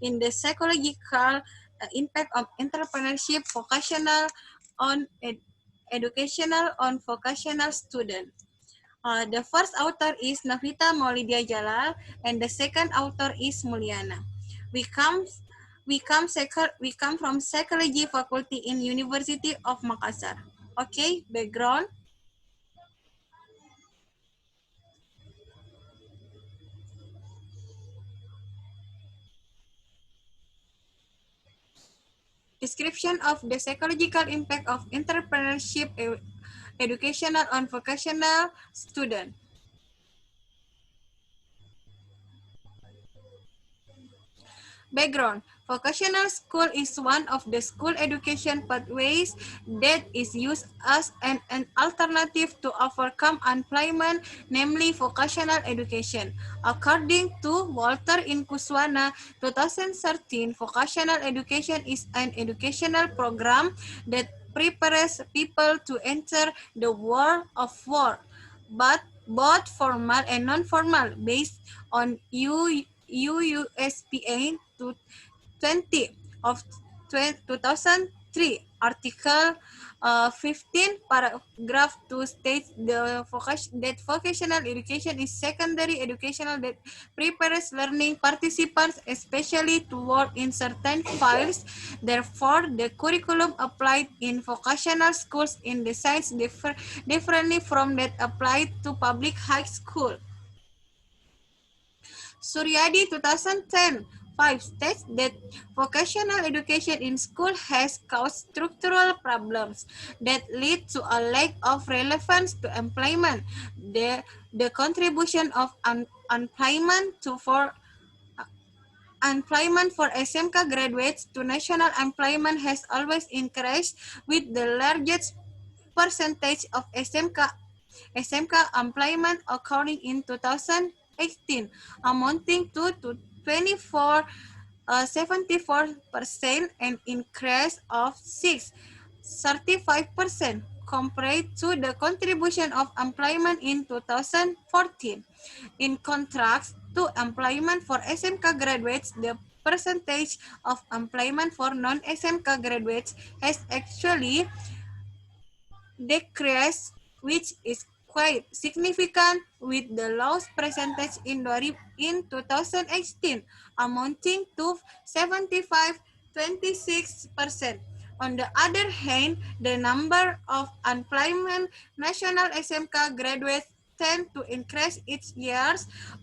in the psychological impact of entrepreneurship vocational on educational on vocational student. The first author is Navita Maulidia Jalal, and the second author is Mulyana. We come we come from Psychology Faculty in University of Makassar. Okay, background. Description of the psychological impact of entrepreneurship educational on vocational student. Background. Vocational school is one of the school education pathways that is used as an alternative to overcome unemployment, namely vocational education. According to Walter Inkuswana, 2013, vocational education is an educational program that prepares people to enter the world of work, but both formal and non-formal, based on UUSPA 20 of 2003, Article 15, paragraph 2 states that vocational education is secondary educational that prepares learning participants, especially to work in certain fields. Therefore, the curriculum applied in vocational schools in the science differently from that applied to public high school. Suryadi 2010 5 states that vocational education in school has caused structural problems that lead to a lack of relevance to employment. The contribution of unemployment for SMK graduates to national employment has always increased, with the largest percentage of SMK employment occurring in 2018, amounting to 74%, an increase of 35% compared to the contribution of employment in 2014. In contrast to employment for SMK graduates, the percentage of employment for non-SMK graduates has actually decrease, which is quite significant, with the lowest percentage in 2018 amounting to 75.26%. On the other hand, the number of unemployment national SMK graduates tend to increase each year.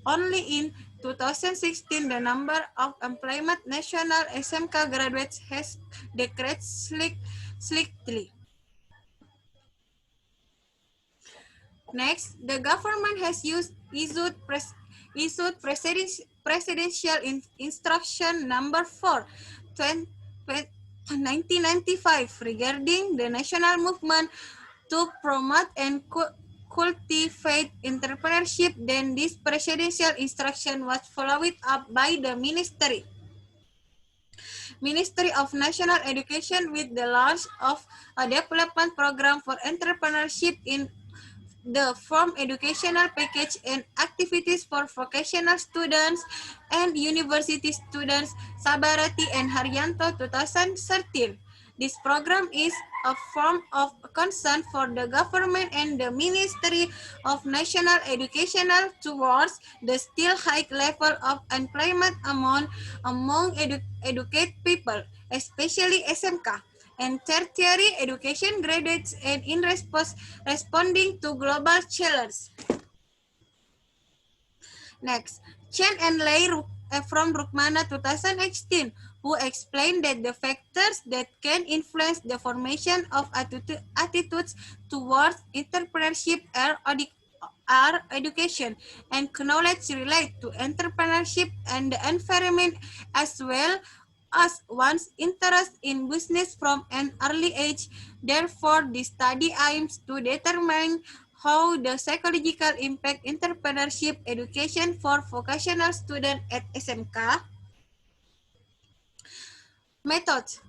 Only in 2016, the number of employment national SMK graduates has decreased slightly. Next, the government has issued presidential instruction number 4, 1995, regarding the national movement to promote and cultivate entrepreneurship. Then this presidential instruction was followed up by the Ministry of National Education with the launch of a development program for entrepreneurship in the form educational package and activities for vocational students and university students, Sabarati and Haryanto 2013. This program is a form of concern for the government and the Ministry of National Education towards the still high level of employment among educated people, especially SMK and tertiary education graduates, and in responding to global challenges. Next, Chen and Lei from Rukmana 2018, who explained that the factors that can influence the formation of attitudes towards entrepreneurship are education and knowledge related to entrepreneurship and the environment, as well as one's interest in business from an early age. Therefore, this study aims to determine how the psychological impact entrepreneurship education for vocational students at SMK. Methods.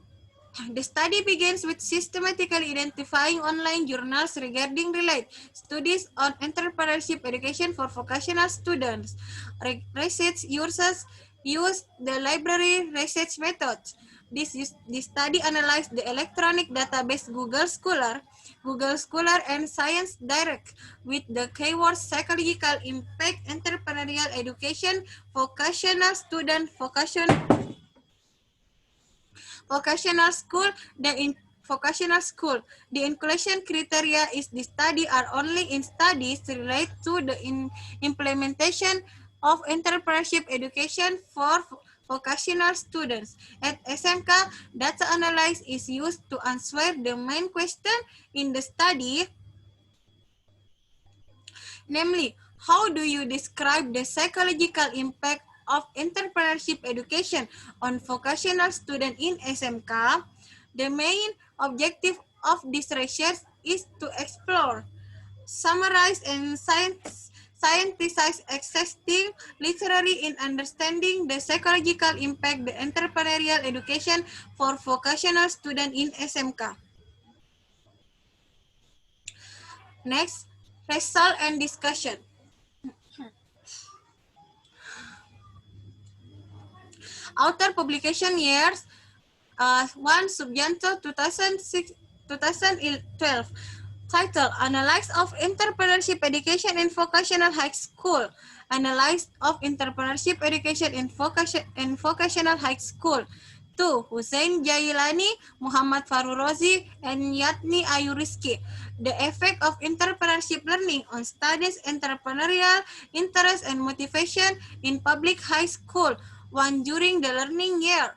The study begins with systematically identifying online journals regarding related studies on entrepreneurship education for vocational students. Research uses use the library research methods. This study analyzed the electronic database Google Scholar, and Science Direct with the keywords psychological impact, entrepreneurial education, vocational student, vocational school, vocational school. The inclusion criteria is the study are only in studies related to the implementation of entrepreneurship education for vocational students. At SMK, data analysis is used to answer the main question in the study, namely, how do you describe the psychological impact of entrepreneurship education on vocational students in SMK? The main objective of this research is to explore, summarize, and scienticize existing literature in understanding the psychological impact the entrepreneurial education for vocational students in SMK. Next, result and discussion. Author publication years 1 Subjanto 2012. Title, Analysis of Entrepreneurship Education in Vocational High School. Analysis of Entrepreneurship Education in Vocational High School. 2. Hussein Jailani, Muhammad Farurozi, and Yatni Ayu Rizki. The effect of entrepreneurship learning on studies, entrepreneurial interest, and motivation in public high school. 1. During the learning year.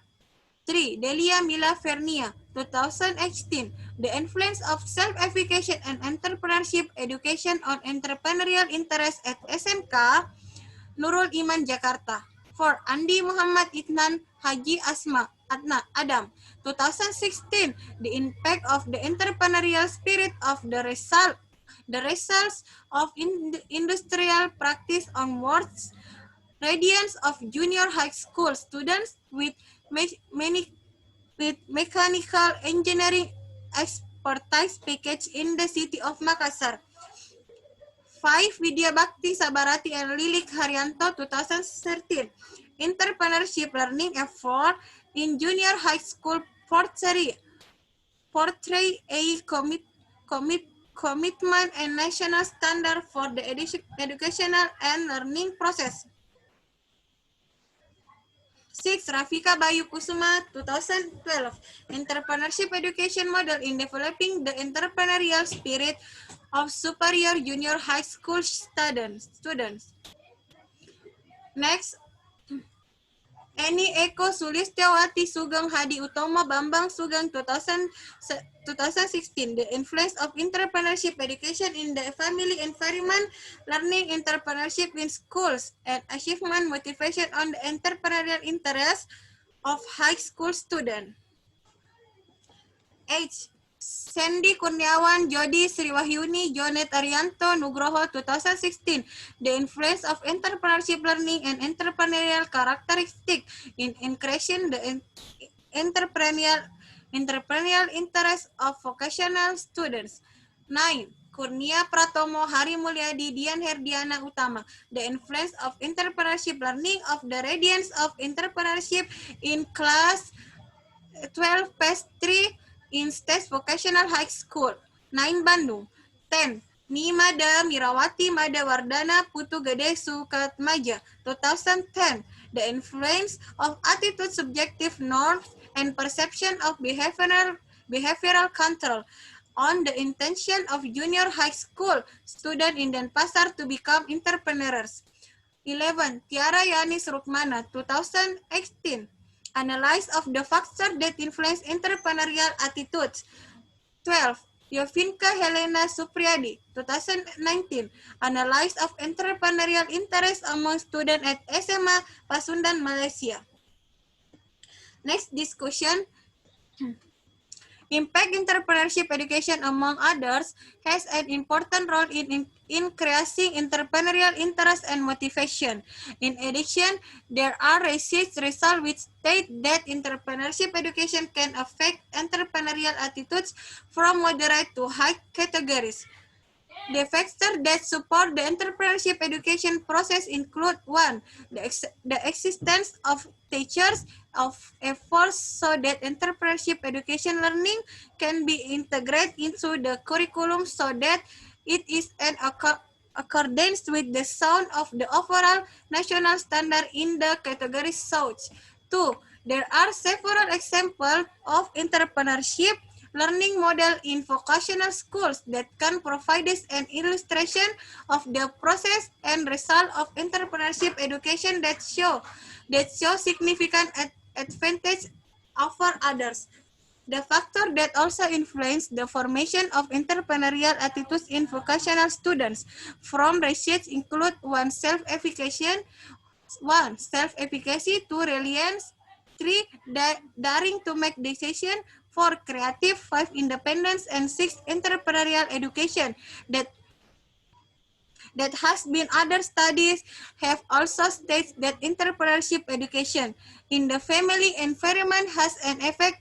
3. Delia Mila Vernia, 2018. The influence of self-efficacy and entrepreneurship education on entrepreneurial interest at SMK, Nurul Iman, Jakarta. 4. Andi Muhammad Itnan Haji Asma Adam, 2016. The impact of the entrepreneurial spirit of the results of industrial practice on works radiance of junior high school students with many mechanical engineering expertise package in the city of Makassar. 5. Vidya Bhakti Sabarati and Lilik Haryanto, 2013. Entrepreneurship learning effort in junior high school portray a commitment and national standard for the educational and learning process. 6. Rafika Bayu Kusuma, 2012. Entrepreneurship Education Model in Developing the Entrepreneurial Spirit of Superior Junior High School Students. Next, Eni Eko Sulistyawati Sugeng Hadi Utomo Bambang Sugeng, 2016. The influence of entrepreneurship education in the family environment, learning entrepreneurship in schools, and achievement motivation on the entrepreneurial interest of high school students. H. Sandy Kurniawan, Jody Sriwahyuni, Jonet Arianto, Nugroho, 2016. The influence of entrepreneurship learning and entrepreneurial characteristic in increasing the entrepreneurial interest of vocational students. 9. Kurnia Pratomo, Hari Mulyadi, Dian Herdiana Utama. The influence of entrepreneurship learning of the radiance of entrepreneurship in class 12 past 3 in State Vocational High School. 9 Bandung. 10. Mada Mirawati Mada Wardana Putu Gede Sukatmaja, 2010. The influence of attitude, subjective norms, and perception of behavioral control on the intention of junior high school students in Denpasar to become entrepreneurs. 11. Tiara Yanis Rukmana, 2018. Analysis of the factors that influence entrepreneurial attitudes. 12. Yovinka Helena Supriyadi, 2019. Analysis of entrepreneurial interest among students at SMA Pasundan, Malaysia. Next discussion. Impact entrepreneurship education, among others, has an important role in increasing entrepreneurial interest and motivation. In addition, there are research results which state that entrepreneurship education can affect entrepreneurial attitudes from moderate to high categories. The factors that support the entrepreneurship education process include one, the existence of teachers of a force so that entrepreneurship education learning can be integrated into the curriculum so that it is an accordance with the sound of the overall national standard in the category sought. Two, there are several examples of entrepreneurship learning model in vocational schools that can provide us an illustration of the process and result of entrepreneurship education that show significant advantage over others. The factor that also influence the formation of entrepreneurial attitudes in vocational students from research include self-efficacy, two, reliance, three, daring to make decisions, four, creative, five, independence, and six, entrepreneurial education. That has been other studies have also stated that entrepreneurship education in the family environment has an effect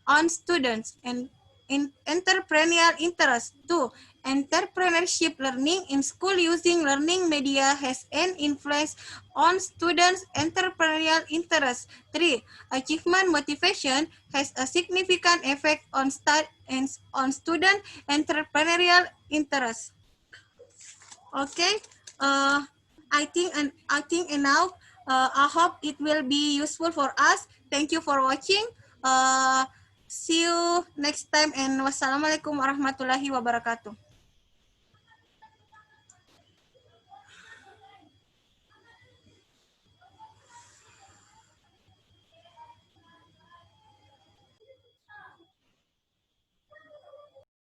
on students and in entrepreneurial interest too. Entrepreneurship learning in school using learning media has an influence on students' entrepreneurial interest. 3. Achievement motivation has a significant effect on student entrepreneurial interest. Okay. Uh, I think enough. I hope it will be useful for us. Thank you for watching. See you next time and wassalamualaikum warahmatullahi wabarakatuh.